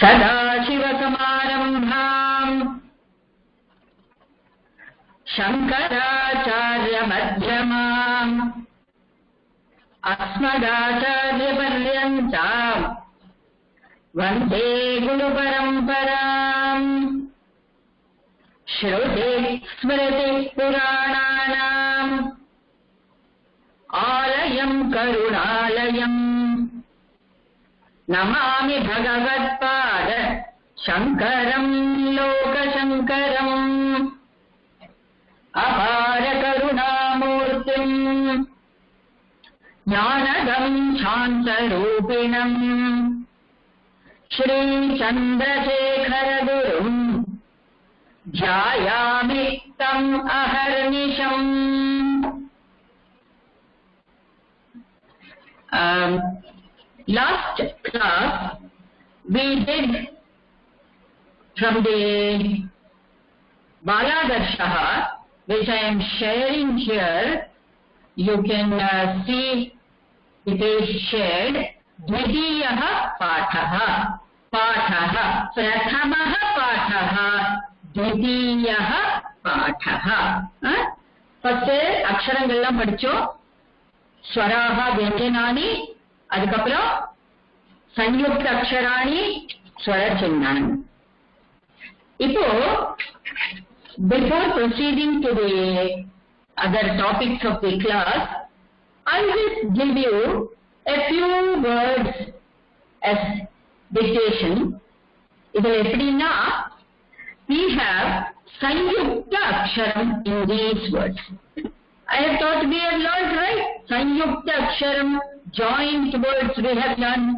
सदाशिवसमारम्भाम् शङ्कराचार्यमध्यमाम् अस्मदाचार्यपर्यन्ताम् वन्दे गुरुपरम्पराम्। श्रुतिस्मृतिपुराणानाम् आलयम् करुणालयम् नमामि भगवत्पाद शङ्करम् लोकशङ्करम्। अपार करुणामूर्तिम् ज्ञानदम् शान्तरूपिणम् श्रीचन्द्रशेखरगुरुम् ध्यायामि तम् अहर्निशम्। Last class we did from the Baladarshaha, which I am sharing here. You can see it is shared. Dvitiyaha Pathaha. Pathaha. Prathamaha Pathaha. Dvitiyaha Pathaha. First அக்ஷரங்கள்லாம் படிச்சோம். ஸ்வராஹா व्यञ्जनानि, அதுக்கப்புறம் संयुक्त அக்ஷராணி, ஸ்வர சின்னானி. இப்போ before proceeding to the other topics of the class, I will give you a few words as dictation. இது எப்படின்னா, we have संयुक्त aksharam in these words. I have taught we have learned, right? Sanyukta aksharam, joint words we have learned,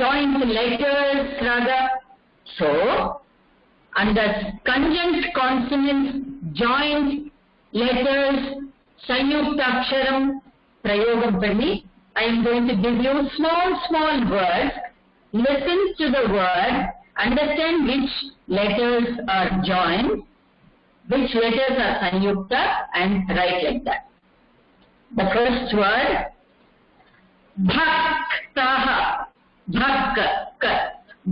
joint letters rather. So, under conjunct consonants, joint letters, sanyukta aksharam, prayogam panni, I am going to give you small words. Listen to the word, understand which letters are joined, which letters are sanyukta, and write like that. The first word, bhaktaha. Bhakka.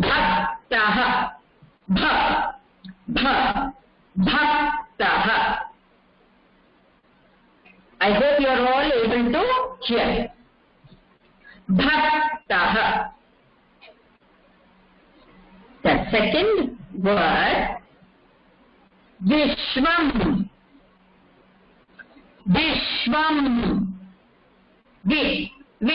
Bhaktaha. Bhaktaha. I hope you are all able to hear. Bhaktaha. The second word, Vishwam. Vishwam. Vishwam.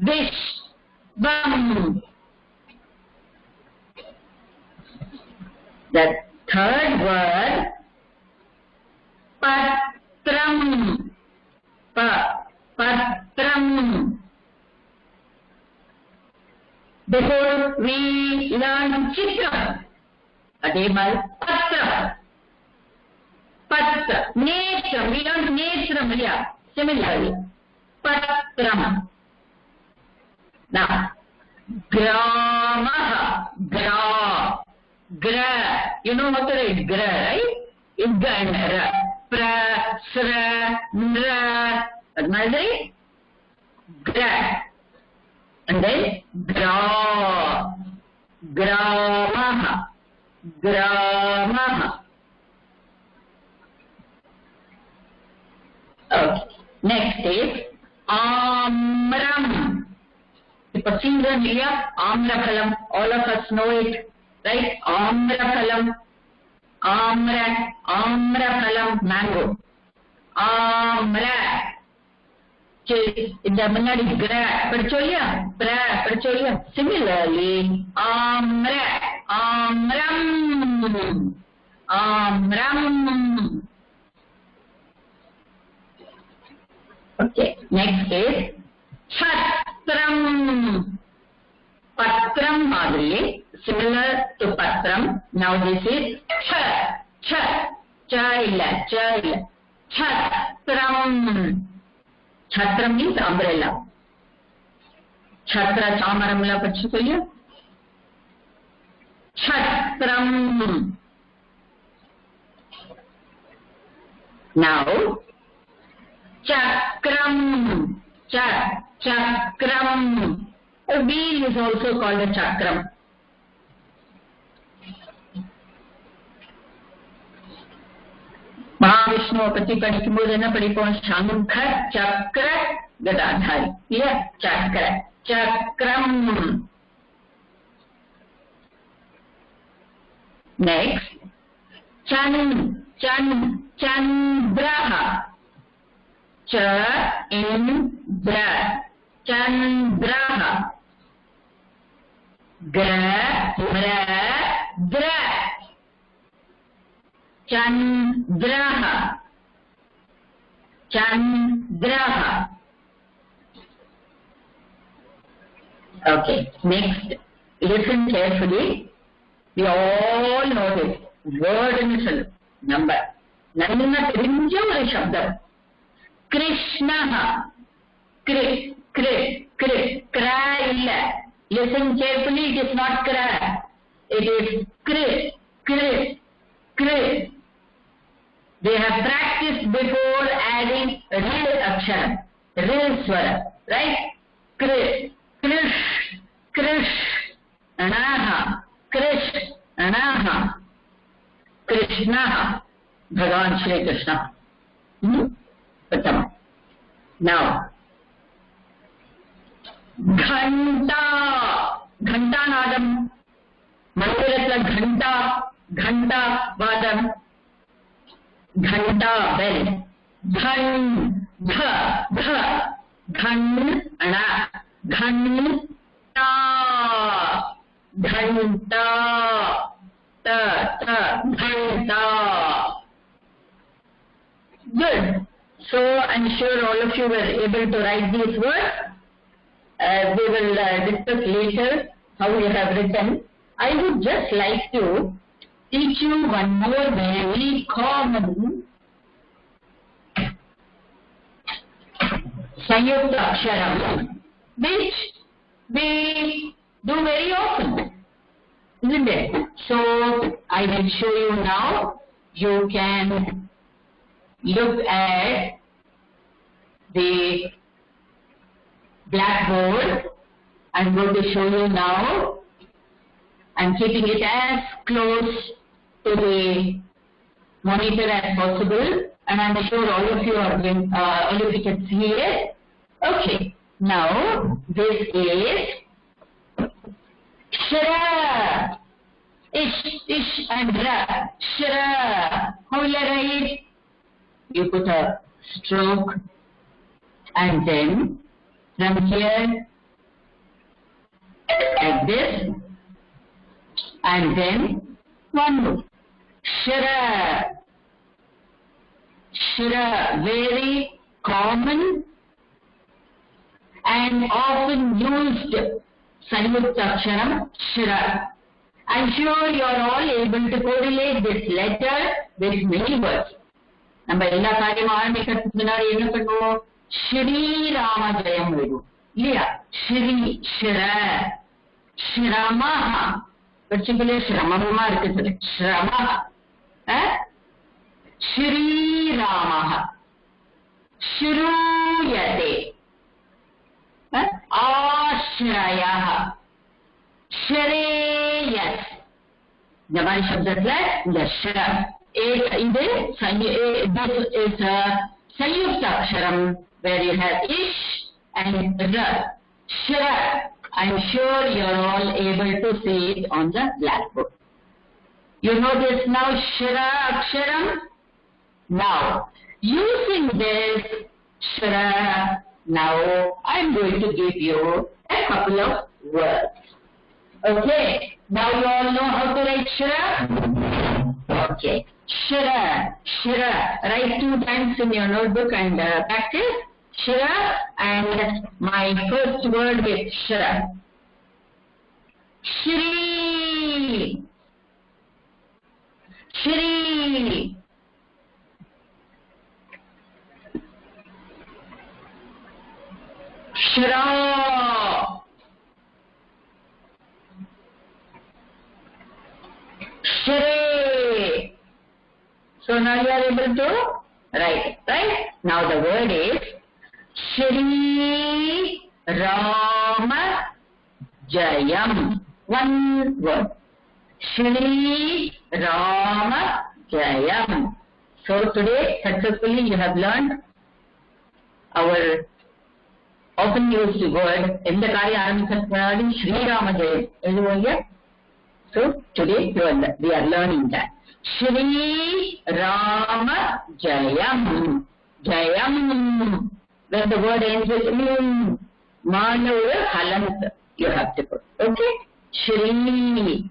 Vishwam. The third word, Patram. Patram. Before we learn chitra, ademar patra. Netram, we learned netram, yeah. Similarly, patram. Now, gramaha, gra. You know what to write? Gra, right? Igga and ra. Pra, sra, nra. Another gra. And then gramaha. Okay. Next is amram. Ipo season illa amraphalam. All of us know it, right? Amraphalam. Amraphalam, mango. Amra. இந்த முன்னாடி படிச்சோல்லையா, படிச்சோல்லையா. Similarly, amram. Okay, next is chatram. Patram madri, similar to patram. Now this is cha illa. Chatram. Chhatram means umbrella. Chhatra chamaramla pachitolya. Chatram. Now, chakram. Chakram. A wheel is also called a chakram. Mahavishnu Pati Padikumbodana Padipon Shankha Chakra Gadadhari. Yeah, Chakra. Chakram. Next. Chandraha. Chandra. Chandraha. Dra. Chandraha. Chandraha. Okay, next. Listen carefully. We all know this. Word and number. Nanna terinja oru shabdam. Krishna. Kra illa. Listen carefully, it is not kra. It is kri. They have practiced before adding real aksharam, real swara, right? Krish, anaha, Krishna, Bhagavan Shri Krishna. Now, Ghanta Nadam, Mandiratla Ghanta Vadam, Ghanta bell, Ghanta. Good. So I'm sure all of you were able to write these words. We will discuss later how you have written. I would just like to teach you one more very common Sanyukta Aksharam, which we do very often, isn't it? So I will show you now. You can look at the blackboard. I'm going to show you now. I'm keeping it as close to the monitor as possible, and I'm sure all of you can see it. Okay, now this is Shra. Ish and Ra. Shra. How will I write? You put a stroke and then from here like this and then one more. Shra. Very common and often used Sanyukta Aksharam, Shra. I'm sure you are all able to correlate this letter with many words. நம்ம எல்லா காரியம் ஆரம்பிக்கிறதுக்கு முன்னாடி என்ன பண்ணுவோம்? ஸ்ரீராம ஜெயம் எழுதுவோம் இல்லையா? ஸ்ரம படிச்சுக்கலே சிரமமா இருக்குது. ஸ்ரம ஸ்ரீராம ஸ்ரூயதே ஆஸ்ரய ஷ்ரேயஸ். இந்த மாதிரி சப்தத்துல இந்த ஷ்ர this is a Sanyukta Aksharam where you have ish and ra. Shra. I'm sure you're all able to see it on the blackboard. You notice now Shra Aksharam. Now, using this Shra, now I'm going to give you a couple of words. Okay, now you all know how to write Shra? Okay. Shra. Write 2 times in your notebook and practice. Shra, and my first word with Shra. Shri. Shra. Shri. So now you are able to write, right? Now the word is Shri Rama Jayam. One word. Shri Rama Jayam. So today successfully you have learned our often used word in the Karya Aramikatnadi Shri Rama Jayam. So today we are learning that. Shri Rama Jayam. Jayam. When the word ends with Manavar Halant you have to put. Okay? Shri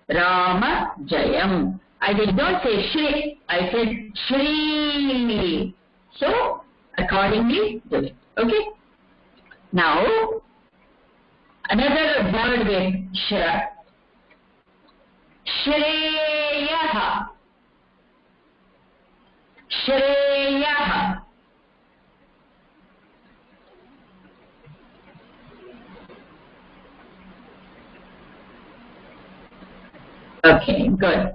Rama Jayam. I did not say Shri. I said Shri. So accordingly do it. Okay? Now another word with Shra. Shreyaha. Shreyaha. Okay, good.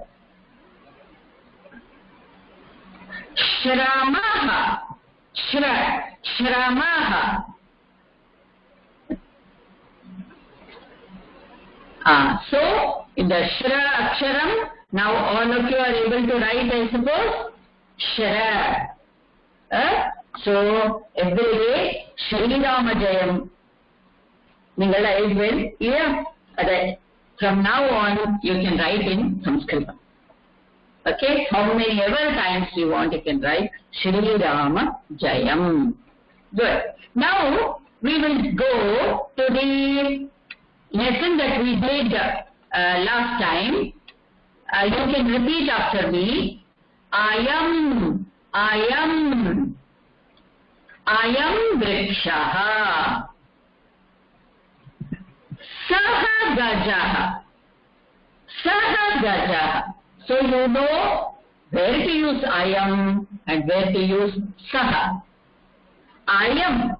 Shramaha. Shramaha. So, in the Shra Aksharam, now all of you are able to write, I suppose, Shra. So, every day, Shri Rama Jayam. Ningala will, yeah. From now on, you can write in Sanskrit. Okay, how many ever times you want, you can write Shri Rama Jayam. Good. Now, we will go to the lesson that we did last time. You can repeat after me. Ayam vrikshaha. Saha gajaha. Saha gajaha. So you know where to use ayam and where to use saha. Ayam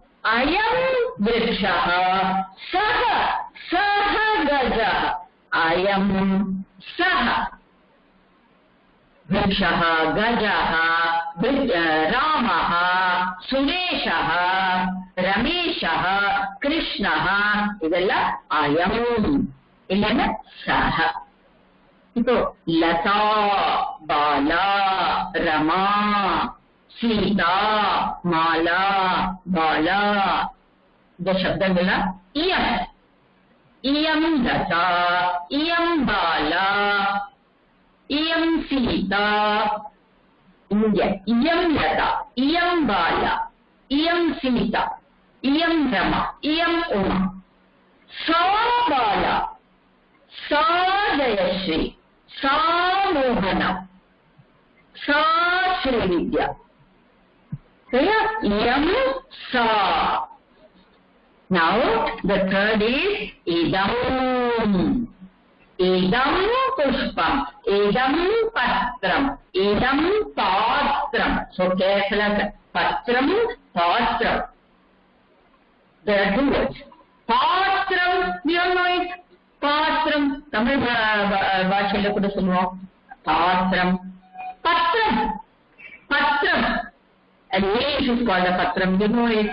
vrikshaha. Saha gajaha. Ayam saha. Vrikshaha gajaha. Ramaha. Sureshaha. Rameshaha. Krishnaha. Idella ayam. Illana saha. So, Lata, Bala, Rama, Sita, Mala, Bala. The Shabdangala, Iyam. Iyam Lata, Iyam Bala, Iyam Sita. Iyam Lata, Iyam Bala, Iyam Sita, Iyam Rama, Iyam Uma. Sa Bala, Sa Jayashri. Sa Mohana. Sa Shri Vidya. Clear? Yam Sa. Now the third is Idam. Idam Pushpam. Idam Patram. Idam Patram. So careful. Patram, Patram. There are two words. Patram. We all know it. Patram, Tamil Bhashayila kuda solluvom. Patram. Patram. A leaf is called a patram, you know it.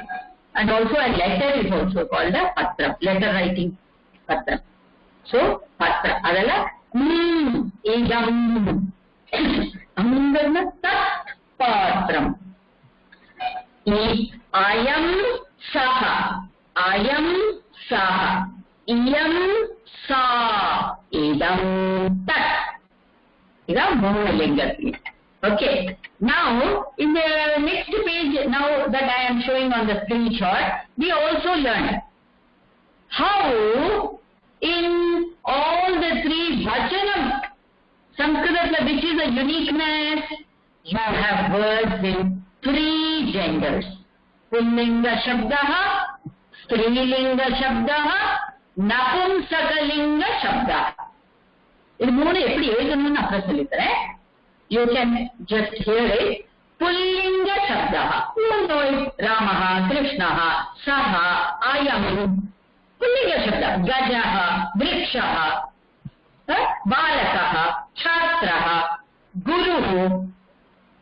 And also a letter is also called a patram. Letter writing, patram. So, patram. Adala, idam. Angarna tat patram. Ayam saha. Ayam saha. Iyam sa. Idam tat. Idam Mohalinga. Okay. Now, in the next page, now that I am showing on the screenshot, we also learned how in all the three Vachanam, Sanskrit, which is a uniqueness, you have words in three genders. Pullinga Shabdaha, Strilinga Shabdaha, Napumsakalinga Shabdaha. In moonu eppadi ezhudunu apra sollitren. You can just hear it. Pullinga Shabdaha. You know it. Ramaha, Krishnaha, Saha, Ayam. Pullinga Shabdaha. Gajaha, Vrikshaha, Balakaha, Chatraha, Guruhu,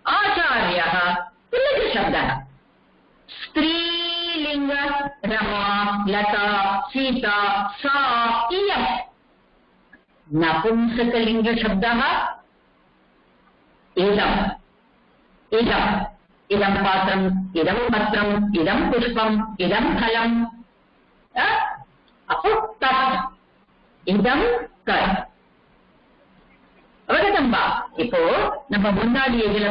Acharyaha. Pullinga Shabdaha. Strilinga स्त्रीलिंग रमा लता सीता सा इयम् नपुंसकलिंग शब्दः इदम् इदम् इदं पात्रम् इदं पत्रम् इदं पुष्पम् इदं फलम् तत् इदं तत् அவகதம் பா இப்போ நம்ம முன்னாடி இதுல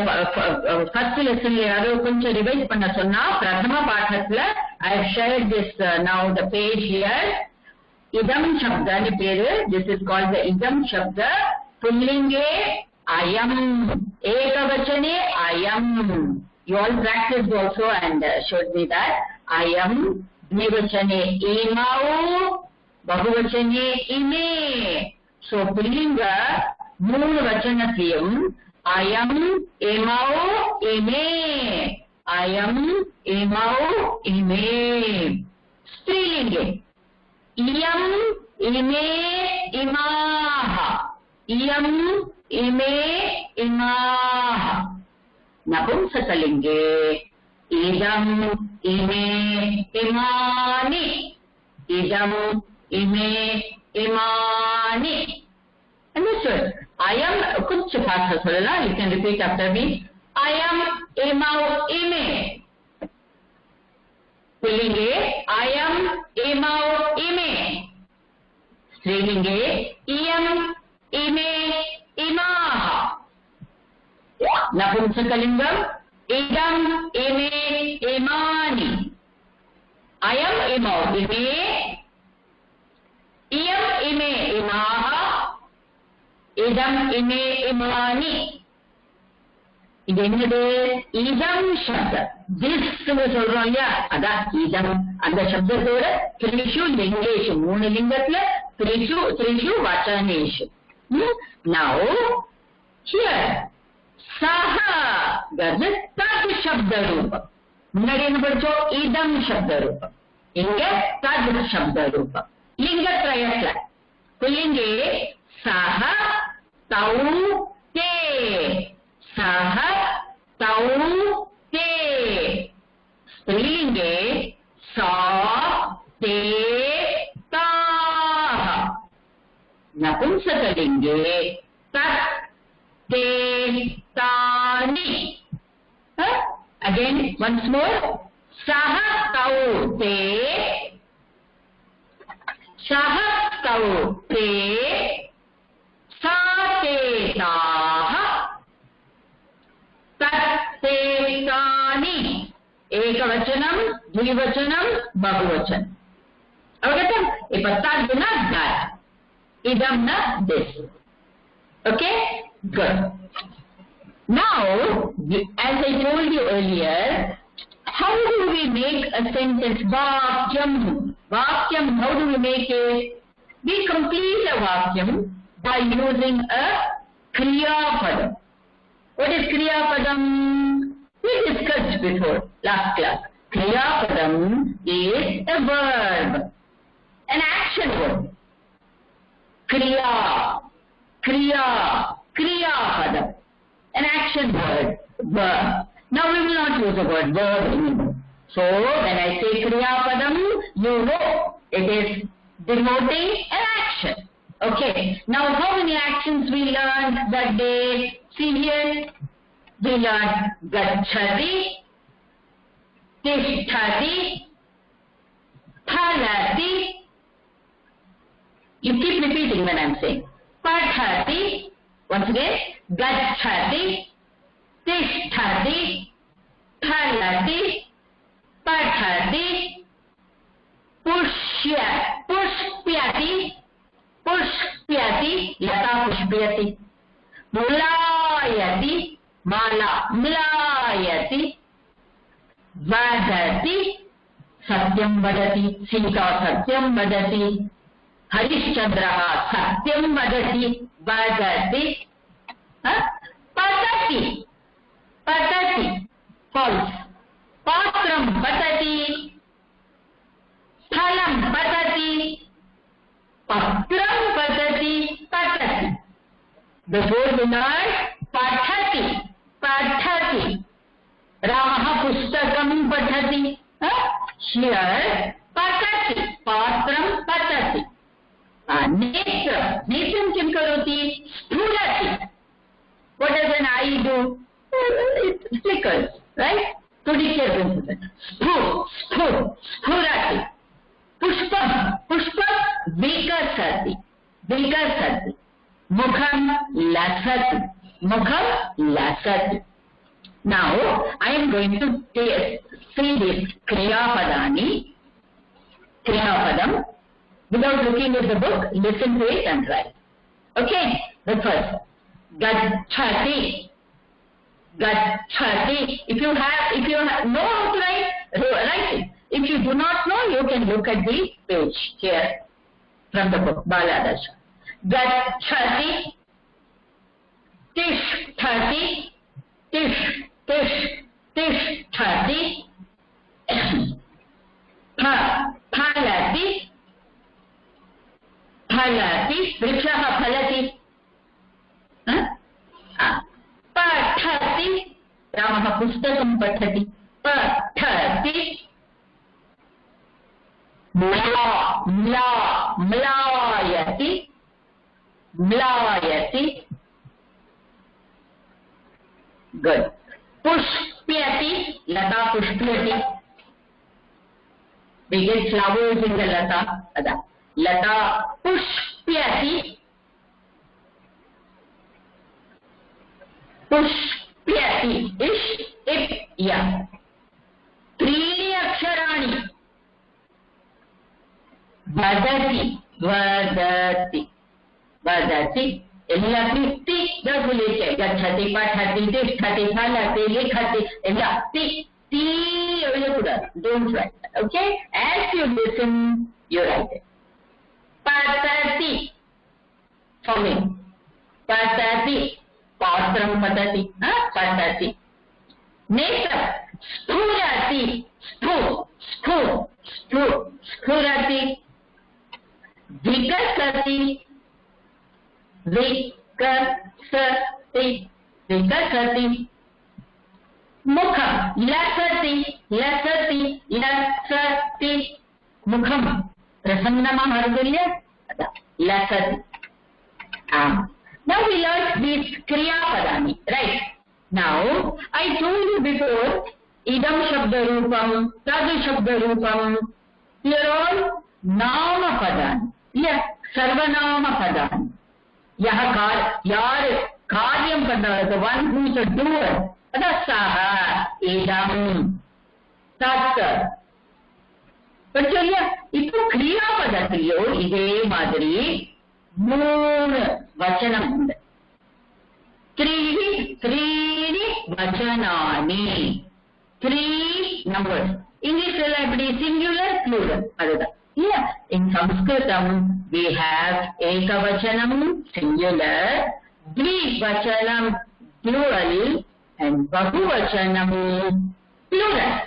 ஃபர்ஸ்ட் லெசன்ல யாரோ கொஞ்சம் ரிவைஸ் பண்ண சொன்னா பிரதம பாடத்துல I have shared this now the page here idam shabda ni peru this is called the idam shabda pullinge ayam ekavachane ayam you all practiced also and showed me that ayam dvivachane imau bahuvachane ime so pullinga मूल वचनत्वम् अयम् इमौ इमे अयम् इमौ इमे स्त्रीलिंगे इयम् इमे इमाः इयम् इमे इमाः नपुंसकलिंगे इदम् इमे इमानि इदम् इमे इमानि understood I am kuch paatha solala you can repeat after me I am imau ime pullinge I am imau ime strilinge iyam ime imaah napumsakalingam idam ime imani I am imau ime iyam ime imaah idam ime imani இது என்னது இதம் சப்த this சொல்றோம் இல்லையா அதான் இதம் அந்த சப்தத்தோட திரிஷு லிங்கேஷு மூணு லிங்கத்துல திரிஷு வச்சனேஷு now here saha that is tad சப்த ரூபம் முன்னாடி என்ன படிச்சோம் இதம் சப்த ரூபம் இங்க tad சப்த ரூபம் லிங்கத்ரயத்துல புல்லிங்கே सह तौ ते सह तौ ते स्त्रीलिंगे सा ते ताः नपुंसकलिंगे तत् ते तानि again once more सह तौ ते सह तौ ते सा ते ताः तत्ते तानि एकवचनं द्विवचनं बहुवचनं अवगतम् इप्प तद् न that idam na this okay good now as I told you earlier how do we make a sentence vakyam how do we make it we complete a vakyam by using a kriya padam what is kriya padam we discussed before last class kriya padam is a verb an action word kriya padam an action word verb now we will not use the word verb anymore so when I say kriya padam you know it is denoting an action okay now how many actions we learned that day see here we learned gacchati tisthati phalati you keep repeating when I'm saying pathati once again gacchati tisthati phalati pathati pushpyati lata pushpyati mlayati mala mlayati vadati satyam vadati sita satyam vadati harishchandrah satyam vadati vadati patati false patram patati phalam patati patram patati before we learn pathati Ramah pustakam pathati Here, patati, patram patati. Netram, netram kim karoti? Sphurati. What does an eye do? It flickers, right? Spurati. Pushpam, vikasati. Mukham, lasati. Now, I am going to say this Kriyapadam. Without looking at the book, listen to it and write. Okay, the first. Gacchati. If you know how to write it. If you do not know, you can look at the page here from the book, Baladasha. Gacchati. Tishthati. Phalati. Vrikshaha phalati. Pathati. Ramaha pustakam pathati. Pathati. Mlayati. Good. Pushpyati. Lata pushpyati. We get flowers in the lata. Lata pushpyati. Ish, ip, ya. Trini aksharani. Vadati. Ella ti. Gacchati, pathati, tisthati, phalati, likhati. Ella ti. Don't write. Okay? As you listen, you write it. Patati. Following. Patati. Patram patati. Patati. Netam. Sphurati. Sphurati. Vikasati. Mukham. Lasati. Mukham. Prasannama Hargulya. Lasati. Now we learned these Kriyapadami, right? Now, I told you before, Idam Shabda Rupam, Tadu Shabda Rupam, they are all Nama Padani. Yeah, Sarvanama Padani. Yaar Karyam Padana, the one who is a doer. Saha, Idam, Tat. But ipo Kriyapadatiyo, Ide Madri, Moon Vachanam. Three Vachanani. 3 numbers. English will be singular, plural. Yeah. In Sanskritam, we have Ekavachanam, singular, Dvivachanam, plural, and Bahuvachanam, plural.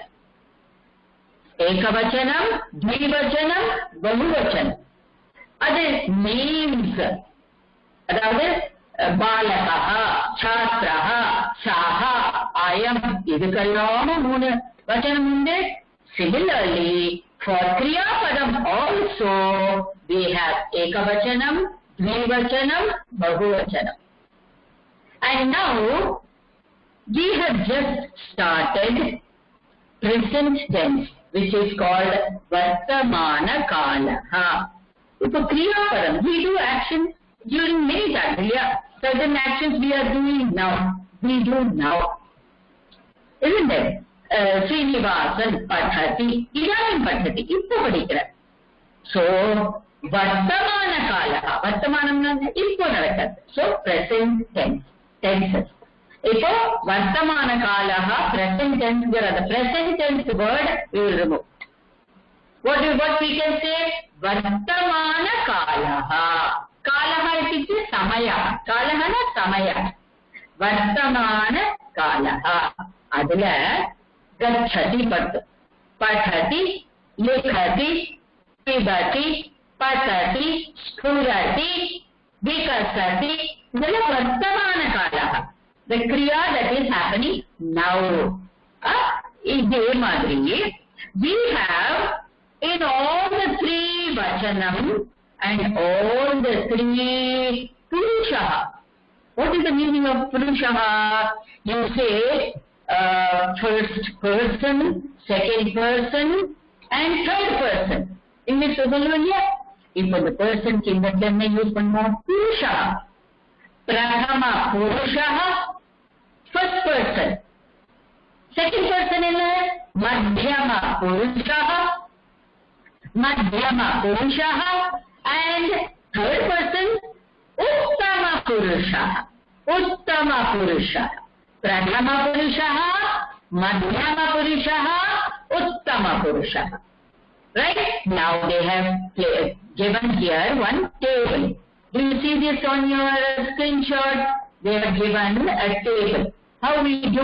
Ekavachanam, Dvivachanam, Bahuvachanam. Other names, other Balakaha, Chatraha, Saha, Ayam, Idukallama, Muna, Vachanam. Similarly, for Kriyapadam also, we have Ekavachanam, Dvivachanam, Bahuvachanam. And now, we have just started present tense, which is called Vartamana Kalaha. It's a Kriyapadam. We do actions during many times. Yeah. Certain actions we are doing now. We do now. Isn't it? Srinivasan Pathati, Idanim Pathati, Ippo Padikara. So, Vartamana Kalaha. Vartamanam Ippo Narakat. So, present tense. Tenses. Ippo Vartamana Kalaha, present tense. The present tense word we will remove. What we can say? Vartamana Kalaha. Kalaha is Samaya. Kalaha na Samaya. Vartamana Kalaha. Adila Gacchati Pathati, Likhati, Pibati, Patati, Sphurati, Vikasati. This is Vartamana Kalaha. The Kriya that is happening now. Ide Madri. We have in all the three Vachanam and all the three Purushaha. What is the meaning of Purushaha? You say first person, second person, and third person. English சொல்லுவீங்க. இப்போ the person கிண்டத்துல என்ன use பண்ணுவோம்? Purushaha. Prathama Purushaha, first person. Second person is Madhyama Purushaha, and third person Uttama Purushaha. Prathama Purushaha, Madhyama Purushaha, Uttama Purushaha. Right? Now they have given here one table. Do you see this on your screenshot? They have given a table. How we do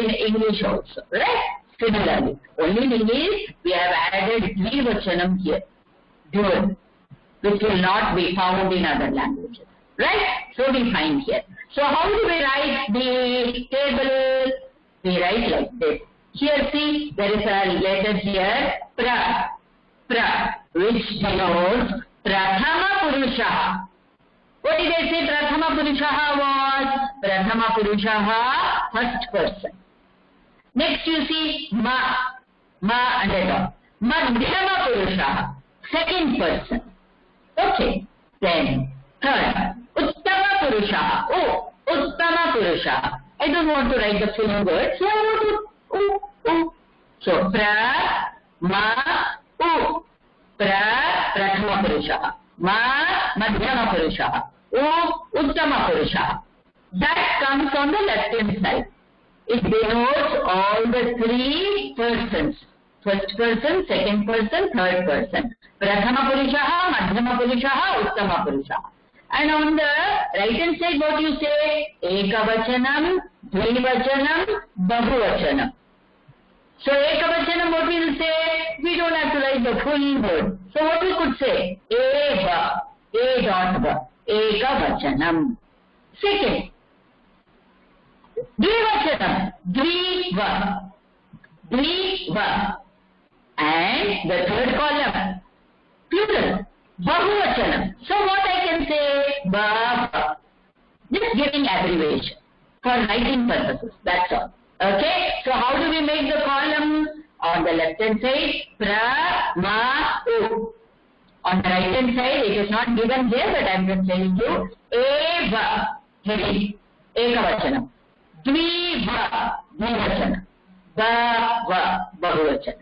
in English also, right? Similarly. Only thing is, we have added Dvivachanam here. Dual. Which will not be found in other languages. Right? So we find here. So how do we write the table? We write like this. Here see, there is a letter here, pra, which denotes Prathama Purushaha. What did I say Prathama Purushaha was? Prathama Purushaha, first person. Next you see Ma and the dot. Madhyama Purushaha, second person. Okay. Then third, Uttama Purushaha. Oh, Uttama Purushaha. I don't want to write the full word, so I wrote So Prathama Purushaha. Madhyama Purushaha. Uttama Purushaha. That comes on the left hand side. It denotes all the three persons. First person, second person, third person. Prathama Purushaha, Madhyama Purushaha, Uttama Purushaha. And on the right hand side, what you say? Ekavachanam, Dvivachanam, Bahuvachanam. So Ekavachanam, what we will say? We don't have to write the full word. So what we could say? Eva, Ekavachanam. Second, Dvivachanam, Dviva. And the third column, plural, Bahuvachanam. So what I can say? Bhava. Just giving abbreviation for writing purposes. That's all. Okay? So how do we make the column? On the left hand side, pra, ma, u. On the right hand side, it is not given here, but I am just telling you. Eva, heading, Ekavachanam. Dviva, Dvivachanam. Bahuvachanam.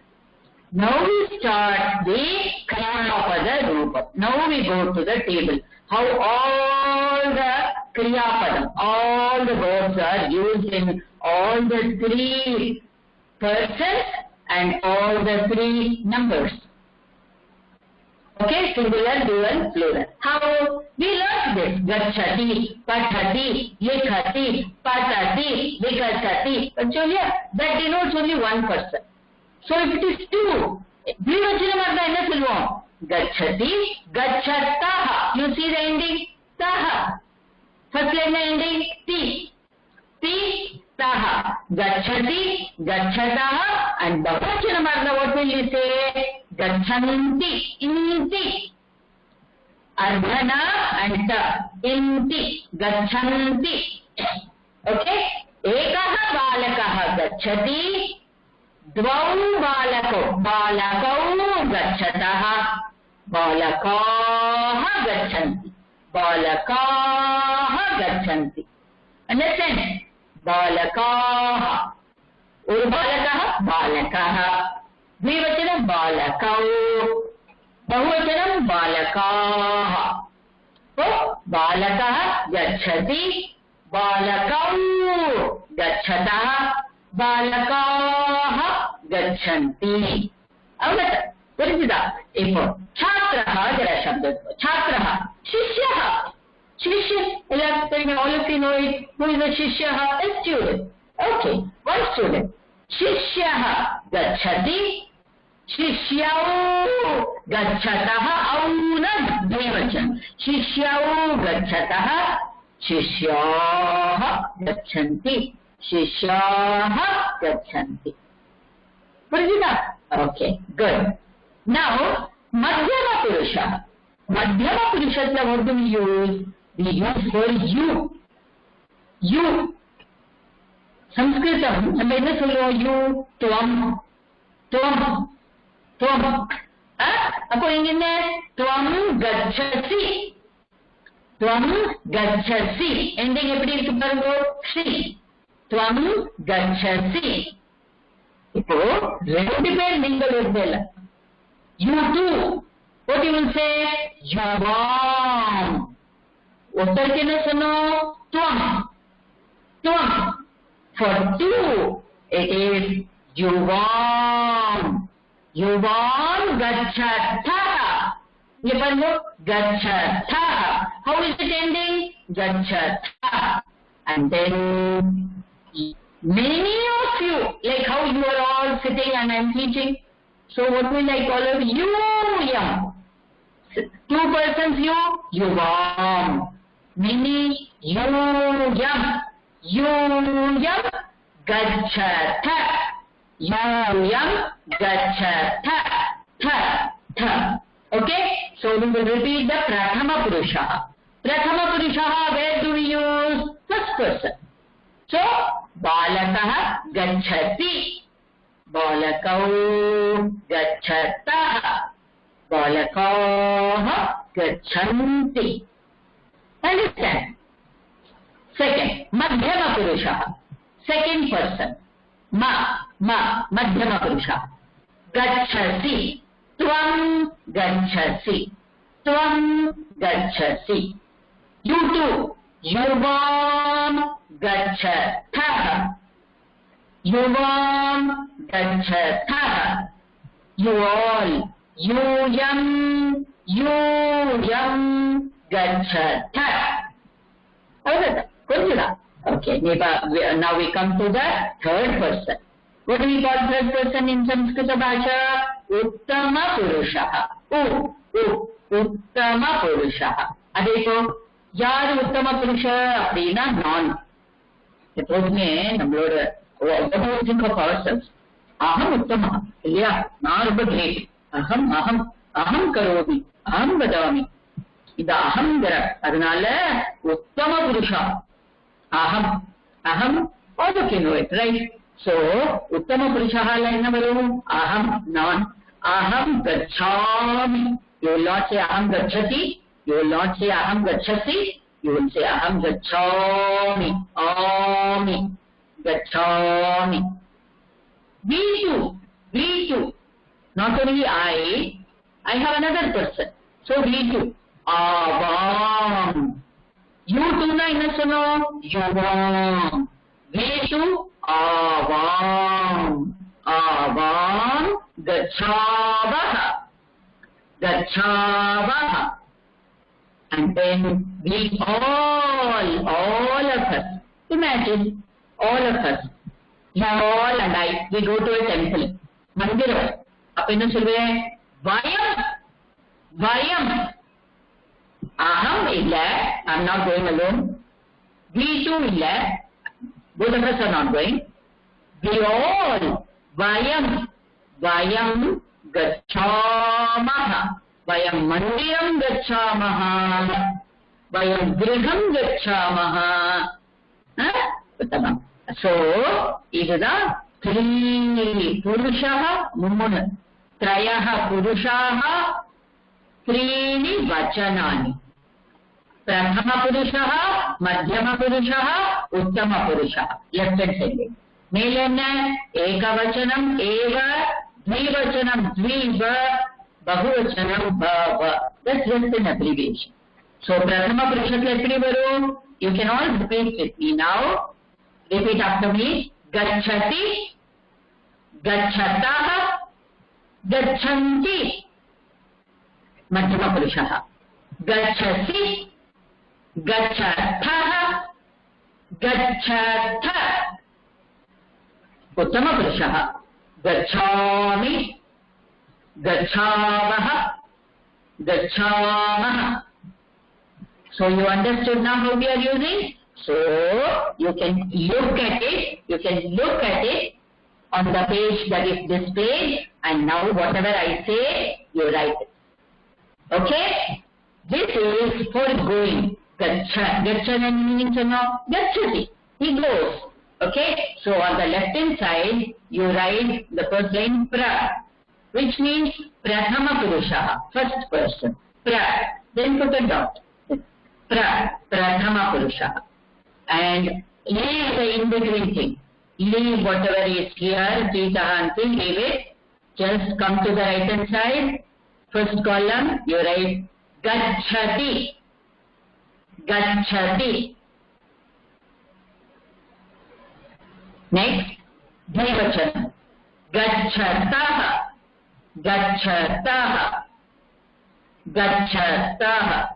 Now we start the Kriyapada Rupa. Now we go to the table. How all the Kriyapadam, all the verbs are used in all the three persons and all the three numbers. Okay, singular, dual, plural. How? We learned this. Gachati, pathati, likhati, patati, likhati. But Julia, that denotes only one person. So if it is two, Dvivachanam artha enna solluvom? Gachati, gachataha. You see the ending? Taha. First line ending? Ti. Taha. Gachati, gachataha. And Bahuvachanam artha, what will you say? Gachanti, inti. Ardhana and ta. Inti, gachanti. Okay? Ekaha balakaha gachati. Dvau balakau gachataha. Balakaha gachanti. Understand? Balakaha. Urbalakaha balakaha. Dvivachanam balakau. Bahuvachanam balakaha. So balakaha gachati. Balakau gachataha. Balakaha gachanti. Avata. What is that? Chhatraha, there are shabdas. Chhatraha. Shishyaha. Shishya. All of you know it. Who is a Shishyaha? A student. Okay. One student. Shishyaha gachati. Shishyau gachataha. Auna dvivachan. Shishyau gachataha. Shishyaha gachanti. Shishyaha gachanti. What is that? Okay, good. Now, Madhyama Purusha. Madhyama Purusha, what do we use? We use for you. You. Sanskritam, நம்ம என்ன சொல்லுவோம்? You, tuam, tuam, tuam. அப்போ இங்க என்ன? Tuam gacchasi. Tuam gacchasi. Ending எப்படி இருக்கு பாருங்க? Si. Tuam gacchasi. இப்போ ரெண்டு பேர் நீங்கள் இருந்தேல. You too. What you will say? Yuvam. ஒருத்தருக்கு என்ன சொன்னோம்? Tuam. Tuam. For two, it is Yuvam. Yuvam gacchata. ये पढ़ो gacchata. How is it ending? Gacchata. And then many of you, like how you are all sitting and I am teaching. So what will I call it? Yum. Two persons Yuvam. Many Yum. Yum gacchata. Yum gacchata. Tha. Okay? So we will repeat the Prathama Purusha. Prathama Purusha, where do we use? First person. So, Balakah gacchati. Balakau gacchata. Balakah gacchanti. Understand? Second, Madhyama Purusha. Second person. Madhyama Purusha. Gacchasi. Tvam gacchasi. Tvam gacchasi. You too. Yuvam gacchata. Yuvam gacchata. You all. Yum gacchata. Okay, now we come to the third person. What do we call third person in Sanskrit Bhasha? Uttama Purusha. Uttama Purusha. Adeko, yaar Uttama Purusha appadina non. எப்போதுமே நம்மளோட what do you think of ourselves? Aham Uttama. இல்லையா? நான் ரொம்ப great. Aham karomi. Aham vadami. இது அகங்கிற அதனால உத்தம புருஷா aham all you can know it, right? So uttama purushahala enna varum aham non aham gacchami. You will not say aham gacchati, you will not say aham gacchasi, you will say aham gacchami. Gacchami. We too, not only I have another person, so we too. Avam. You too na enna sono? Yuvam. We too avam. Gacchavaha. And then we all of us. Imagine all of us. You all and I, we go to a temple. Mandiram. Appo enna solluven? Vayam. Aham illa, I'm not going alone. We too illa, both of us are not going. We all, vayam gacchamaha, vayam mandiram gacchamaha, vayam griham gacchamaha. So, idha three purushaha moon, trayaha purushaha, त्रीणि वचनानि. प्रथम पुरुषः, मध्यम पुरुषः, उत्तम पुरुषः. Left hand side मेले एकवचनम एव, द्विवचनम द्विव, बहुवचनम भव. That's just an abbreviation. So प्रथम पुरुषत्व एप्पडी वरुम? You can all repeat with me now. Repeat after me. गच्छति, गच्छतः, गच्छन्ति. मध्यम पुरुषः. गच्छसि, गच्छथः, गच्छथ. उत्तम पुरुषः. गच्छामि, गच्छावः, गच्छामः. So you understood now how we are using? So you can look at it on the page that is displayed, and now whatever I say, you write it. Okay? This is for going. Gacha. Gacha means gachati. He goes. Okay? So on the left hand side, you write the first line pra, which means prathama purusha, first person. Pra. Then put a dot. Prathama purusha. And leave the in-between thing. Leave whatever is here, Titahanti, leave it. Just come to the right hand side. First column, you write Gachati. Gachati. Next, Dvivachanam. Gachataha. Gachataha. Gachataha.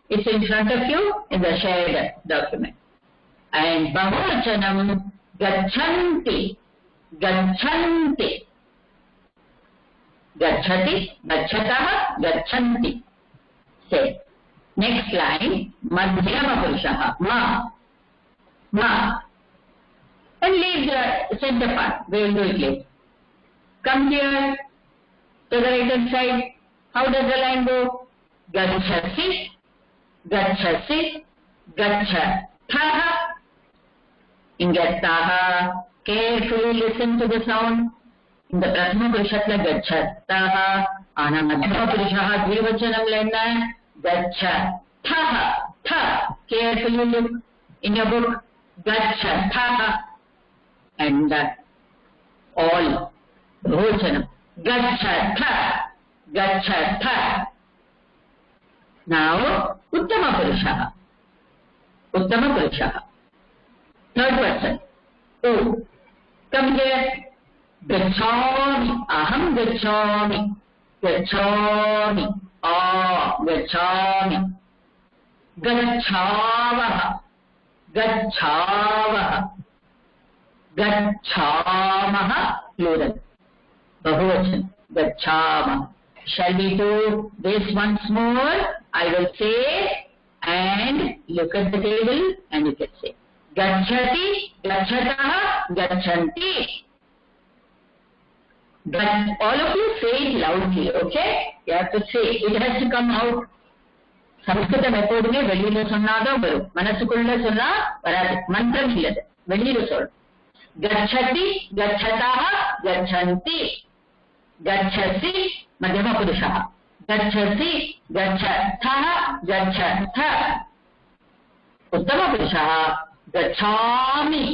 It's in front of you in the shared document. And Bahuvachanam, Gachanti. Gachanti. Gachati, Gachataha, Gachanti. Say. Next line, Madhyama Purushaha. Ma. And leave the center part. We will do it later. Come here to the right hand side. How does the line go? Gachasi, Gachasi, Gachataha. In Gachataha, carefully listen to the sound. In the Prathama Purushatla Gachataha, Ana Madhyama Purushaha Dvivachanam lena Gachataha. Tha. Carefully look in your book. Gachataha. And all Bahuvachanam. Gachata. Gachata. Now, Uttama Purushaha. Uttama Purushaha. Third person. Oh. Come here. Gachami. Aham gachami. Gachami. Gachami. Gachavaha. Gachavaha. Gachamaha. Plural. Bahuvachan. Gachamaha. Shall we do this once more? I will say and look at the table and you can say. Gachati, Gachataha, Gachanti. But all of you say it loudly, okay? You have to say. It has to come out. Sanskrit method में வெளியில சொன்னாதான் வரும். மனசுக்குள்ள சொன்னா வராது. மந்திரம் இல்லது. வெளியில சொல். Gachati, Gachataha, Gachanti. Gachasi, Madhyama Purushaha. Gachasi, Gachataha, Gachatha. Uttama Purushaha. Gachami,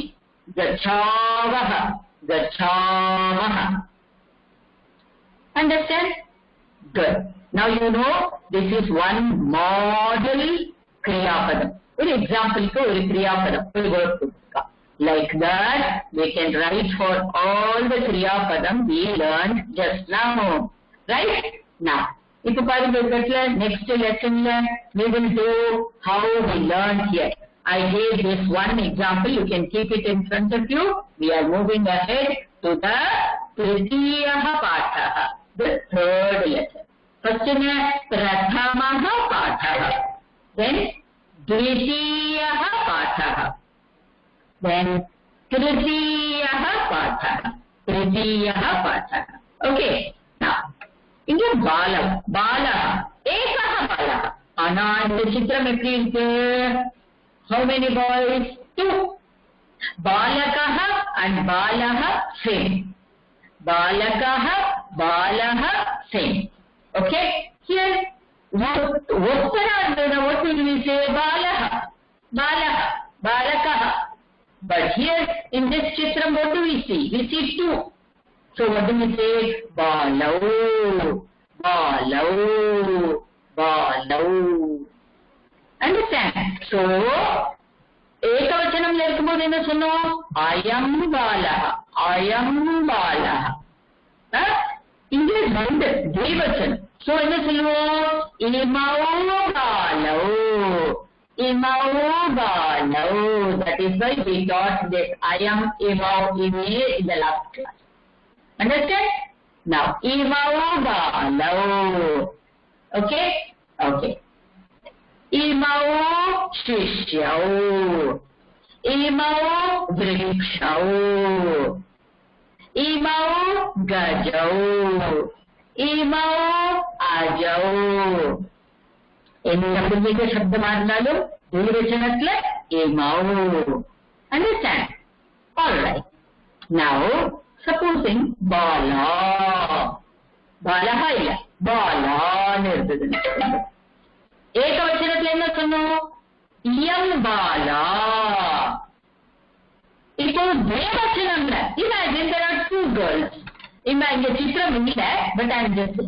Gachavaha, Gachamaha. Understand? Good. Now you know this is one model Kriyapadam. For example, Kriyapadam. Like that, we can write for all the Kriyapadam we learned just now. Right? Now, if you next lesson, we will do how we learned here. I gave this one example. You can keep it in front of you. We are moving ahead to the Tritiyaha Pathaha, the third lesson. First in Prathamaha Pathaha, then Dvitiyaha Pathaha, then Tritiyaha Pathaha, Tritiyaha Pathaha. Okay, now, in your Bala, Ekaha Bala, Anand Chitram appears. How many boys? 2. Balakaha and Balaha same. Balakaha, Balaha same. Okay? Here, what will we say? Balaha, Balakaha. But here in this chitram, what do we see? We see 2. So what do we say? Balau. Understand? So, Ekavachanam lerkumbodhu enna sonnom? Ayam Balaha. English rendu Dvivachanam. So enna solluvom? Imau Balau. That is why we got this Ayam Imau Ime in the last class. Understand? Now, Imau Balau. Okay. Imau Shishyau. Imau Vrikshau. इमौ गजौ इमौ अजौ எந்த புள்ளிக சப்தமா இருந்தாலும் द्विवचनத்துல इमौ. Understand? All right. Now supposing bala balaha illa bala nu irudhu ekavachanathula enna sonnnom iyam bala. இப்போ द्विवचनம்ல imagine there are two girls. Imagine சித்திரம் இல்ல but I am just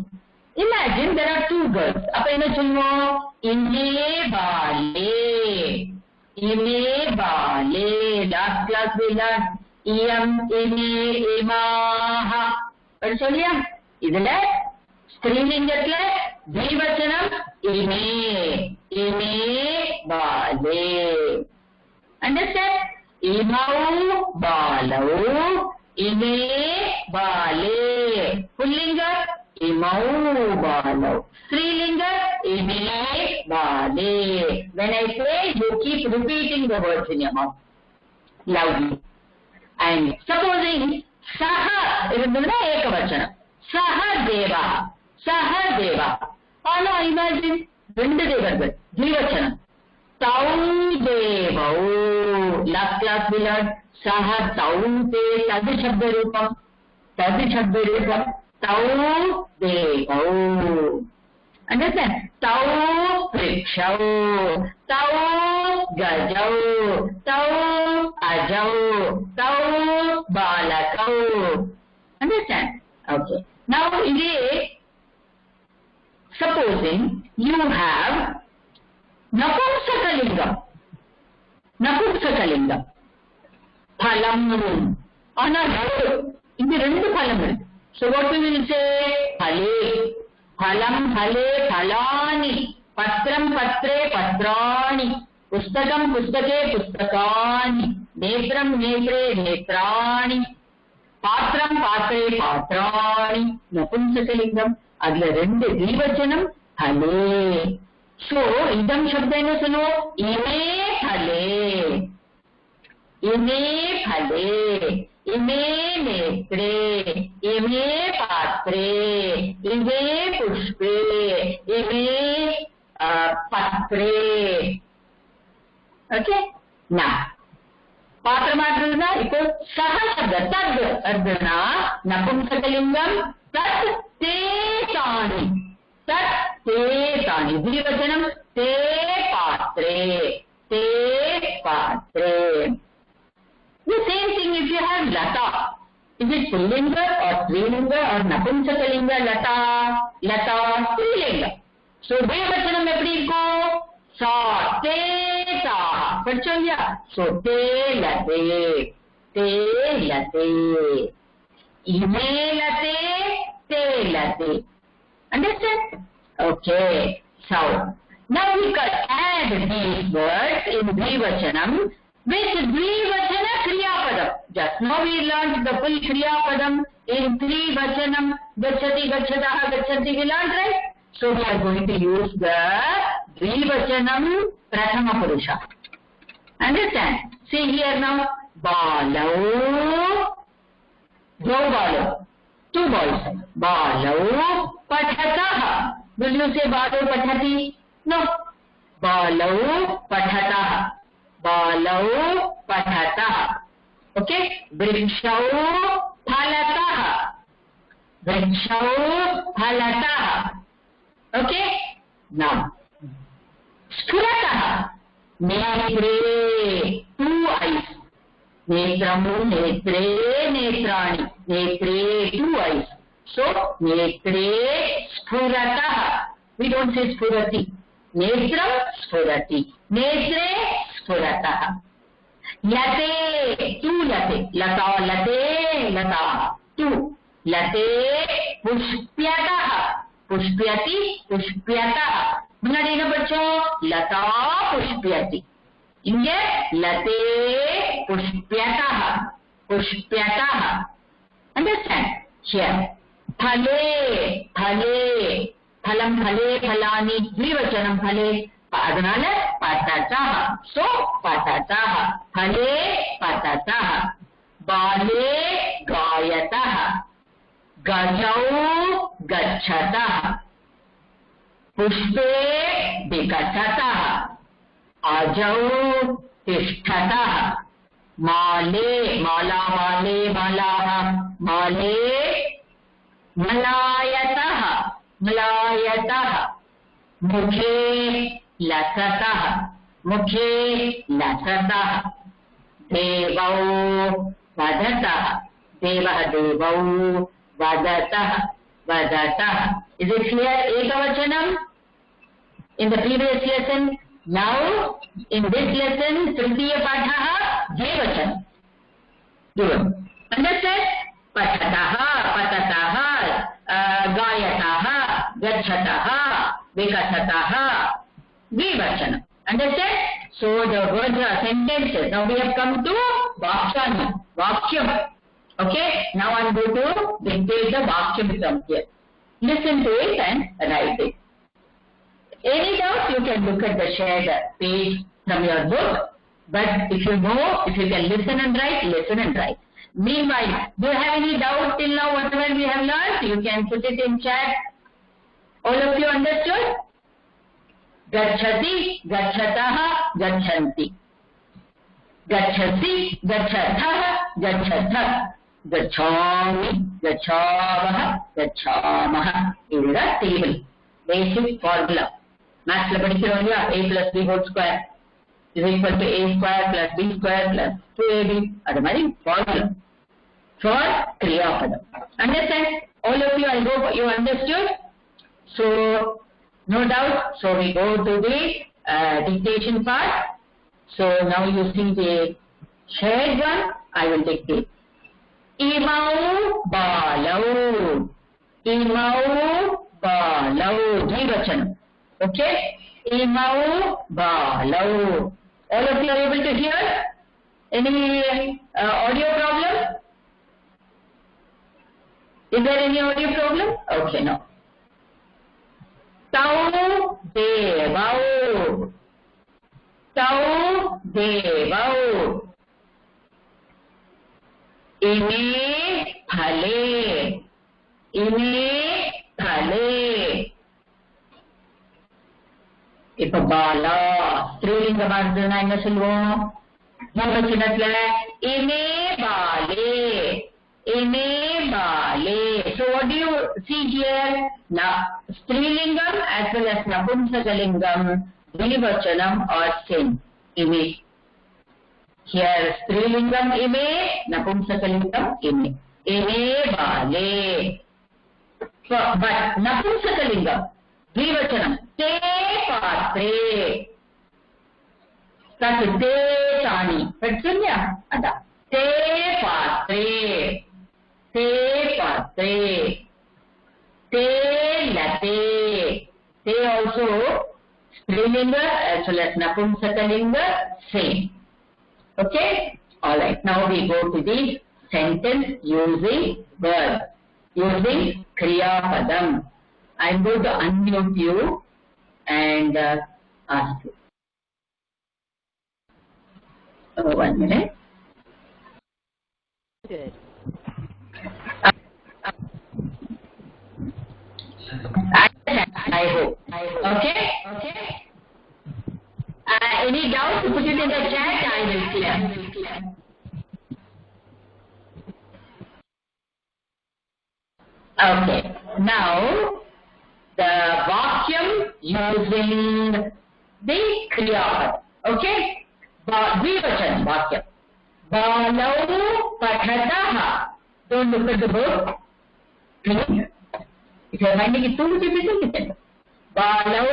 imagine there are two girls. அப்ப என்ன சொல்லுவோம் इमे बाले last class we learned इयम इमे इमाह படிச்சோம் இல்லையா? இதுல ஸ்திரீலிங்கத்துல द्विवचனம் इमे इमे बाले. Understand? इमौ बालौ इमे बाले. पुल्लिंग इमौ बालौ. स्त्रीलिंग इमे बाले. When I say, you keep repeating the words in your mouth loudly. And supposing saha irundha ekavachanam saha deva. Oh no, imagine rendu devargal dvivacanam tau devau. Last class we learned saha tau te tad shabda roopam tau devau. Understand? Tau prikshau tau gajau tau ajau tau balakau. Understand? Okay. Now supposing you have napumsakalingam phalam ana inga rendu phalam irukku. So what we will say? फलम फले फलानि पत्रम पत्रे पत्राणि पुस्तकम पुस्तके पुस्तकानि नेत्रम नेत्रे नेत्राणि पात्रम पात्रे पात्राणि. नपुंसकलिंगम அதுல ரெண்டு द्विवचनम फले. सो इदम शब्द என்ன சொல்லுவோம் इमे फले इमे नेत्रे इमे पात्रे इमे पुष्पे इमे पत्रे. ओके. ना पात्रमात्रना इप्पो सह शब्द तद अर्धना नपुंसकलिंगम तत् ते तानि द्विवचनम ते पात्रे. The same thing if you have lata. Is it pullinga or strilinga or napumsakalinga? Lata strilinga. So द्विवचनम எப்படி இருக்கும்? सा ते ता. படிச்சோம் இல்லையா? So te late ime late te late. Understand? Okay. So now we can add these words in द्विवचनम with द्विवचन क्रियापदम. Just now we learned the full kriyapadam in द्विवचनम गच्छति गच्छतः गच्छन्ति we learned, right? So we are going to use the द्विवचनम prathama purusha. Understand? See here now. Balau two boys. Balau pathatah. Will you say balau pathati? No. Balau pathatah. Okay. Vrikshau phalatah. Okay. Now sfuratah. Netre two eyes. Netramu netre netrani. Netre two eyes. So netre sfuratah. We don't say sfurati. Netram sfurati. Netre sfuratah. Late two late. Lata two. Late pushpyatah. Pushpyatah. முன்னாடி என்ன படிச்சோம்? லதா புஷ்பியதி. இங்க Killathe புஷ்பியதः. Understand? Here. Phale. Phalam phale phalani. द्विवचनम phale. அதனால patataः. So patataः. Phale patataः. बाले गायतः गजौ गच्छतः पुष्पे विकसतः अजौ तिष्ठतः माले माला माले मालाः माले मलायतः मलायतः मुखे लसतः मुखे लसतः देवौ वदतः देवः देवौ वदतः वदतः. Is it clear? Ekavachanam in the previous lesson. Now in this lesson Tritiya Pathaha Dvivachanam. Good. Understand? Patataha patataha gayataha gachataha vikasataha Dvivachanam. Understand? So the words are sentences. Now we have come to Vakyam. Okay? Now I am going to dictate the Vakyam from here. Listen to it and write it. Any doubt, you can look at the shared page from your book. But if you can listen and write. Meanwhile, do you have any doubt till now whatever we have learned? You can put it in chat. All of you understood? Gacchati, gacchataha, gacchanti. Gacchasi, gacchataha, gacchathah. Gachami, gachavah, gachamaha. In the table. Basic formula. Maths la padikkirom a plus b whole square is equal to a square plus b square plus 2ab. Adu mari formula for Kriya Padam. Understand? All of you, I hope you understood. So no doubt. So we go to the dictation part. So now you see the shared one. I will dictate. Imau balau. Imau balau. Dvivachanam. Okay? Imau balau. All of you are able to hear? Any audio problem? Is there any audio problem? Okay, no. Tau devau. Tau devau. Ime phale. Ime phale. இப்ப பாலா ஸ்திரீலிங்கமா இருந்ததுன்னா என்ன சொல்லுவோம்? மூலச்சின்னத்துல இமே பாலே. Ime bale. So what do you see here? Now strilingam as well as napumsakalingam dvivachanam or same. Ime. Here strilingam ime, napumsakalingam ime. Ime bale. So, but napumsakalingam dvivachanam te patre. That's te tani. Petsunya ada. Te patre. Te patre. Te late. Te also strilinga as well as napumsakalinga same. Okay? Alright. Now we go to the sentence using verb. Using Kriya Padam. I am going to unmute you and ask you. 1 minute. Good. I hope. Okay? Okay? Any doubts? Put it in the chat. I will clear. Okay. Now, the Vakyam using the Kriya. Okay? Dvivachanam Vakyam. Balau pathataha. Don't look at the book. Please. If you are finding it too difficult, you can. Balau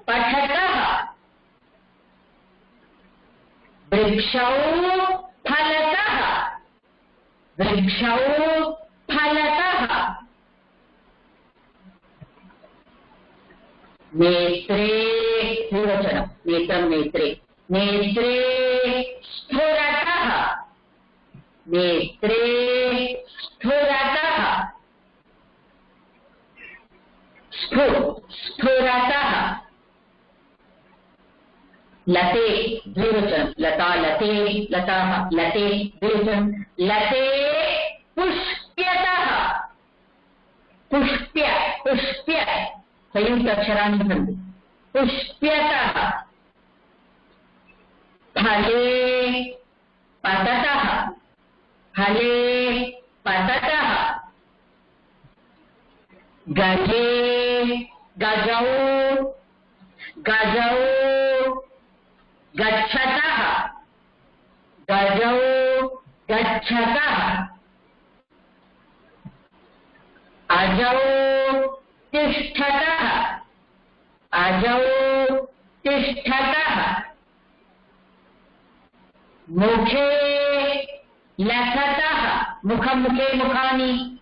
pathataha. Vrikshau phalataha. Vrikshau phalataha. Netre. Dvivachanam. Netram netre. Netre sphurataha. Netre sphurataha. Sphurataha. Late, Dvivachanam. Lata, late, lata, late, Dvivachanam. Late, pushpyataha. Pushpya, pushpya. Sayukta aksharaani santi. Pushpyataha. Phale, patataha. Phale, patataha. Gaje, gajau, gajau, gacchataha. Gajau, gacchataha. Ajau, tishtataha. Ajau, tishtataha. Mukhe, lathataha. Mukham, mukhe, mukhani.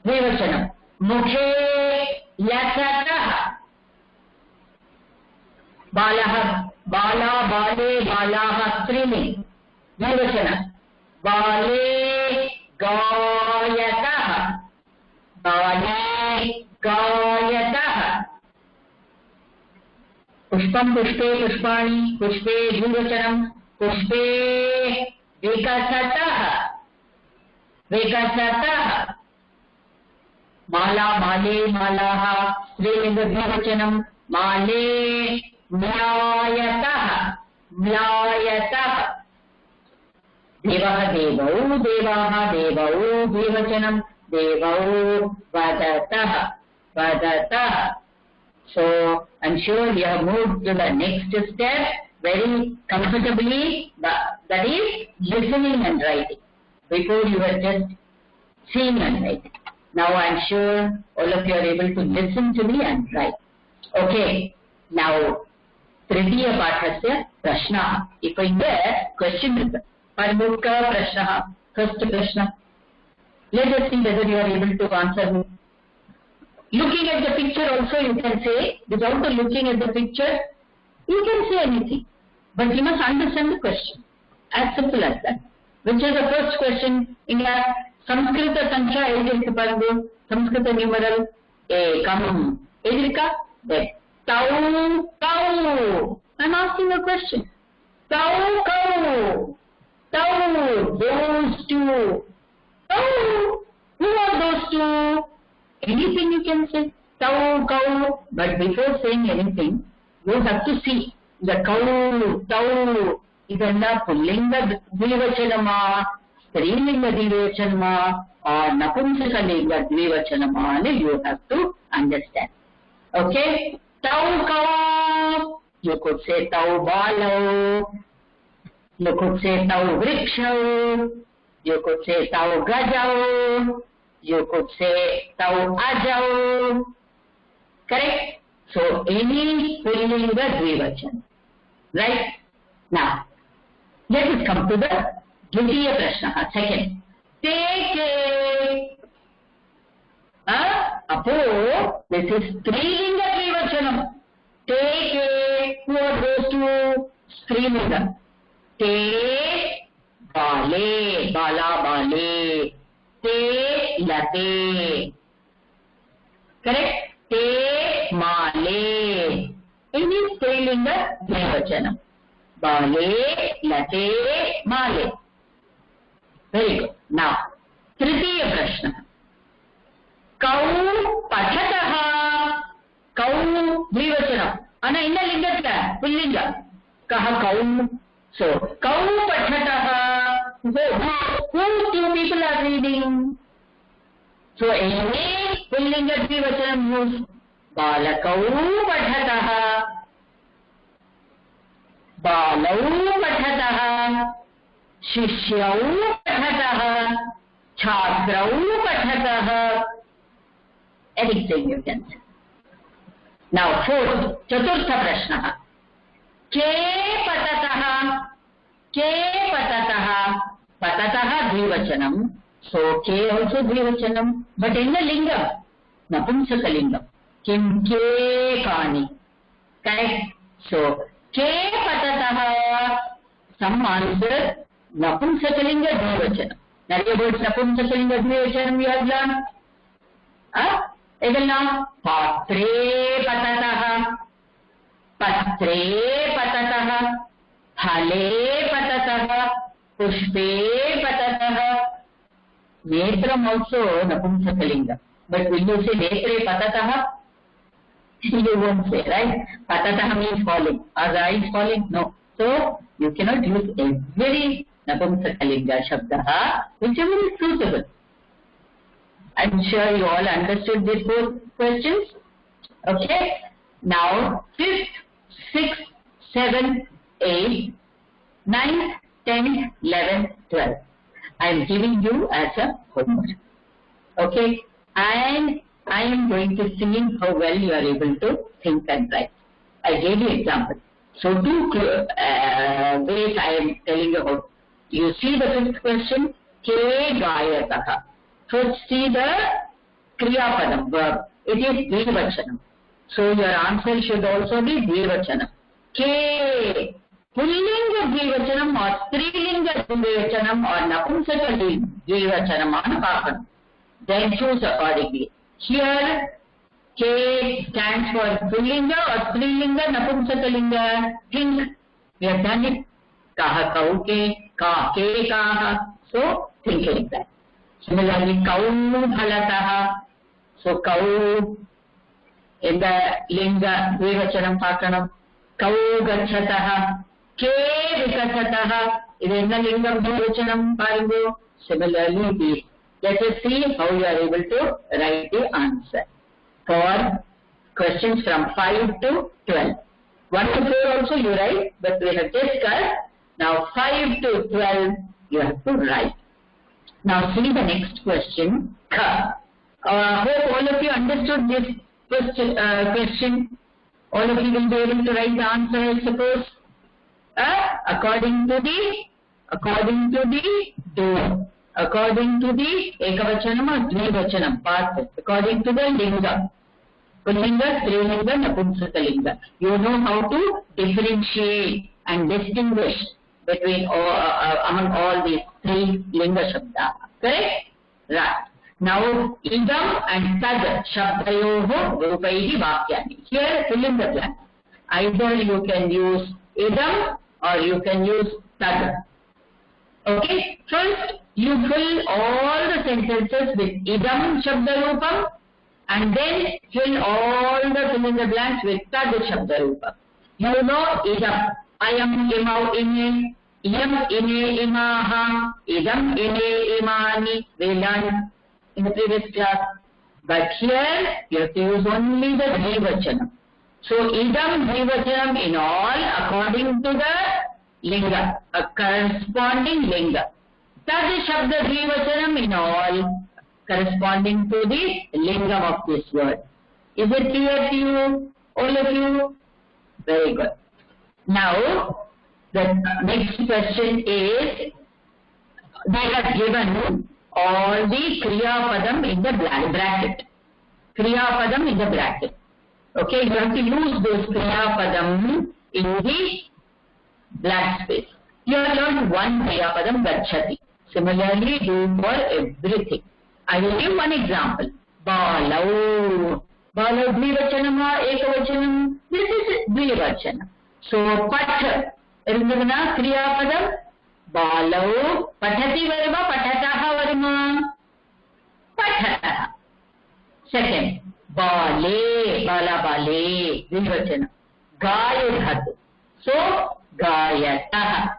Dvivachanam. Mukhe, lathataha. Balah, bala, bale, balah, striling. Dvivachanam. Bale, gayataha. Bale, gayataha. Pushpam, pushpe, pushpani. Pushpe, dvivachanam. Pushpe, vikasataha. Vikasataha. Mala, male, malaha. Strilinga dvivachanam. Male, mlayataha. Mlayataha. Devaha, devau, devaha, devau, dvivachanam. Devau, vadataha. Vadataha. So, I'm sure you have moved to the next step very comfortably. That is listening and writing. Before you were just seeing and writing. Now I'm sure all of you are able to listen to me and write. Okay. Now, Tritiya Pathasya Prashna. If I get question is Parmukha Prashna. First Prashna. Let us see whether you are able to answer me. Looking at the picture also you can say, without looking at the picture, you can say anything. But you must understand the question. As simple as that. Which is the first question in your Samskrita Sankhya Edirka Pardu, Samskrita numeral Ekam. Edirka? There. Tau, cow. I'm asking a question. Tau, cow. Tau, those two. Tau, who are those two? Anything you can say. Tau, cow. But before saying anything, you have to see the cow, tau. Idella Pullinga Dvivachanama, Strilinga Dvivachanama, or Napumsakalinga Dvivachanama, you have to understand. Okay? Tau cow. You could say tau balau. You could say tau vrikshau. You could say tau gajau. You could say tau ajau. Correct? So, any Pullinga Dvivachanam. Right? Now, let us come to the Dvitiya Prashna. Second. Take. Apo, this is Strilinga Dvivachanam. Take. Who are those two? Strilinga. Te, bale, bala, bale. Te, late. Correct? Te, male. Any Strilinga Dvivachanam. Bale, late, male. Very good. Now, Tritiya Prashna. Kau pathataha. Kau Dvivachanam. Ana inna lingatla, pullinga. Kaha kau. So, kau pathataha. Who two people are reading? So, any pullinga Dvivachanam use. Balakau pathataha. Balau pathataha. Shishyau pathataha. Chhatrau pathataha. Anything you can say. Now, fourth, Chaturtha Prashna. Ke patataha. Ke patataha. Patataha Dvivachanam. So, ke also Dvivachanam. But in the lingam, Napumsaka lingam. Kim ke kani. Correct? So, ke patataha. Some answer, Napumsakalinga Dvivachanam. Now, about Napumsakalinga Dvivachanam you have learned. Patre patataha. Patre patataha. phale patatah, pushpe patatah. Netram also napumsakalinga. But will you say netre patatah? You won't say, right? Patatah means falling. Are the eyes falling? No. So you cannot use every napumsakalinga shabdaha, whichever is suitable. I'm sure you all understood these four questions. Okay. Now 5th, 6th, 7th, 8th, 9th, 10th, 11th, 12th. I am giving you as a homework. Okay. And I am going to see how well you are able to think and write. I gave you example. So 2 ways I am telling you about. You see the 5th question. Ke gayatah. First see the kriya padam verb. It is dvivachanam. So your answer should also be dvivachanam. Ke pullinga dvivachanam or strilinga dvivachanam or napumsaka dvivachanam on paakam. Then choose accordingly. Here K stands for pullinga or strilinga napumsakalinga. Think. We have done it. Kaha kau ke, ka ke kaha. So think like that. Similarly, kau bhalatah. So kau in the linga dvivachanam pakanam. Kau gachatah. Ke vikasatah. In the linga dvivachanam paringo. Similarly, let us see how you are able to write the answer for questions from 5 to 12. 1 to 4 also you write, but we have discussed. Now 5 to 12 you have to write. Now see the next question. Hope all of you understood this question. All of you will be able to write the answer, I suppose. According to the do. According to the ekavachanam or dvivachanam part. According to the linga. Pullinga, strilinga, napumsakalinga. You know how to differentiate and distinguish between among all these 3 linga shabda. Correct? Right. Now, idam and tad shabdayoho rupaihi vakyani. Here, fill in the blank. Either you can use idam or you can use tad. Okay? First, you fill all the sentences with idam shabdarupam and then fill all the fill in the blanks with tad shabdarupam. You know idam. Ayam imau ine, iyam ine imaha, idam ine imani. We learned in the previous class. But here you have to use only the dvivachanam. So idam dvivachanam in all according to the linga, a corresponding linga. Tad shabda dvivachanam in all corresponding to the lingam of this word. Is it clear to you, all of you? Very good. Now, the next question is, they have given all the kriya padam in the bracket. Kriya padam in the bracket. Okay, you have to use those kriya padam in the blank space. You have learned one kriya padam, gacchati. Similarly, do for everything. I will give one example. Balau. Balau dvivachanam, ekavachanam. This is dvivachanam. So, pat. Remember kriya padam? Balau. Pathati varma, pathataha varma. Pathatah. Second. Bale. Bala bale. Dvivachanam. Gayadhatu. So, gayatah.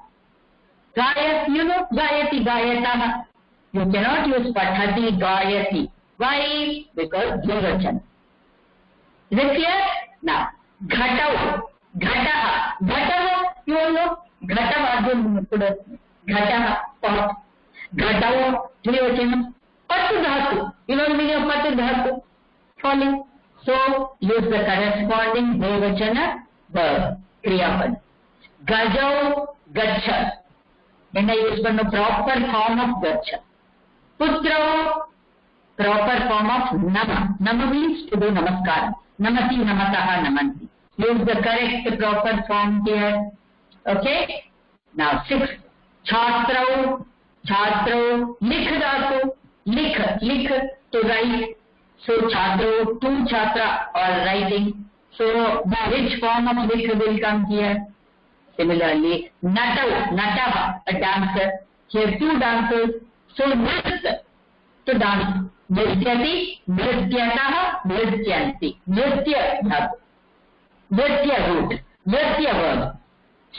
Gayat, you know, gayati, gayatah. You cannot use pathati, gayati. Why? Because dvivachanam. Is it clear? Now, ghatau. Ghataha. Ghataha, you all know. Ghataha, Ghataha, pot. Ghatau, dvivachanam. Patu dhatu. You know the meaning of patu dhatu? Falling. So, use the corresponding dvivachana verb. Kriyapada. Gajau, gaccha. When I use the proper form of gaccha. Putrau, proper form of nama. Nama means to do namaskar. Namati, namataha, namanti. Use the correct proper form here. Okay? Now, 6th. Chhatrau, chhatrau, likh dhatu. Likh, to write. So, chhatrau, to chhatra, or writing. So, the which form of likh will come here? Similarly, Natah, a dancer. Here 2 dancers. So Nrit, to dance. Nrityati, Nrityatah, Nrityanti. Nritya dhatu. Nritya root. Nritya verb.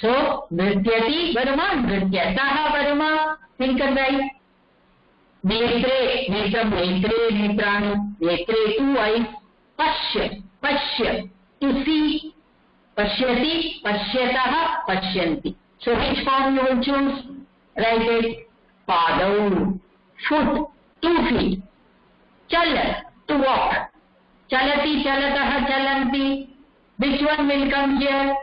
So Nrityati Varma, Nrityatah Varma. Think and write. Netre, Netram, Netre, Netranu. Netre, 2 eyes. Pashya, to see. Pashyati, Pashyatah, Pashyanti. So which form you will choose? Write it. Padau, foot, 2 feet. Chala, to walk. Chalati, Chalatah, Chalanti. Which one will come here?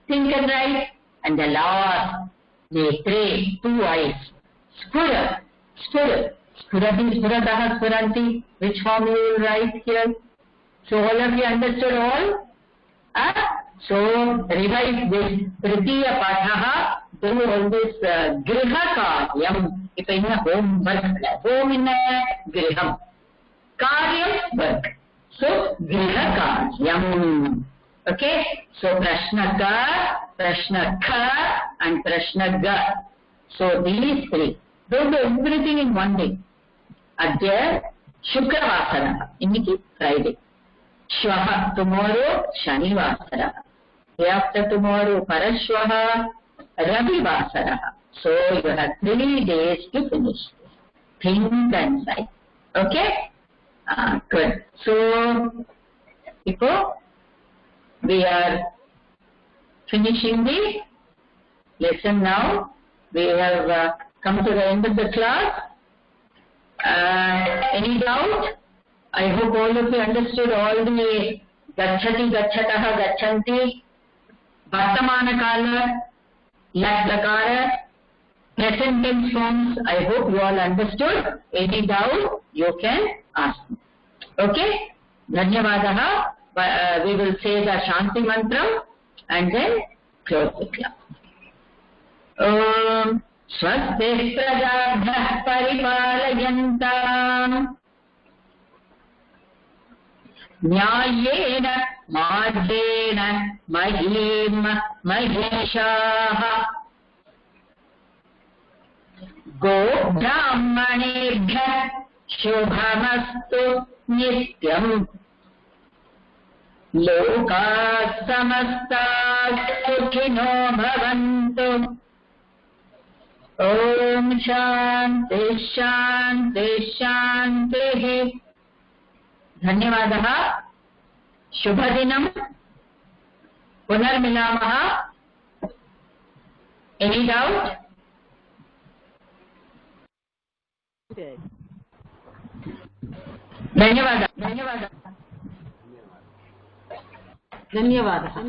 Think and write. And the last, Netre, 2 eyes. Spura, Spurati, Spuratah, Spuranti. Which form you will write here? So all of you understood all? So revise this. Tritiya Pathaha, do all this Griha Karyam. If in a home work, home in a Griham. Karyam work. So Griha Karyam. Okay? So Prashnaka, Prashnakha and Prashnaga. So these 3. Don't do everything in one day. Adya Shukravasana. Inniki Friday. Shvaha, tomorrow, Shanivasara. Day after tomorrow, Parashvaha, Ravivasara. So you have 3 days to finish this. Think and write. Okay? Good. So, people, we are finishing the lesson now. We have come to the end of the class. Any doubt? I hope all of you understood all the Gachati, Gachatah, Gachanti, Vartamana Kala, Latlakara, present tense forms. I hope you all understood. Any doubt, you can ask me. Okay? Dhanyavadaha. We will say the Shanti Mantra and then close the class. Swasti Prajabhyah Paripalayantam Nyayena Madhena Mahim Maheshaha Go Brahmanebhyah Shubhamastu Nityam Loka Samasta Sukhino Bhavantu Om Shanti Shanti Shanti. Dhanyavadaha. Shubhadinam. Punarmilamaha. Any doubt? Good. Dhanyavadaha. Dhanyavadaha. Dhanyavadaha.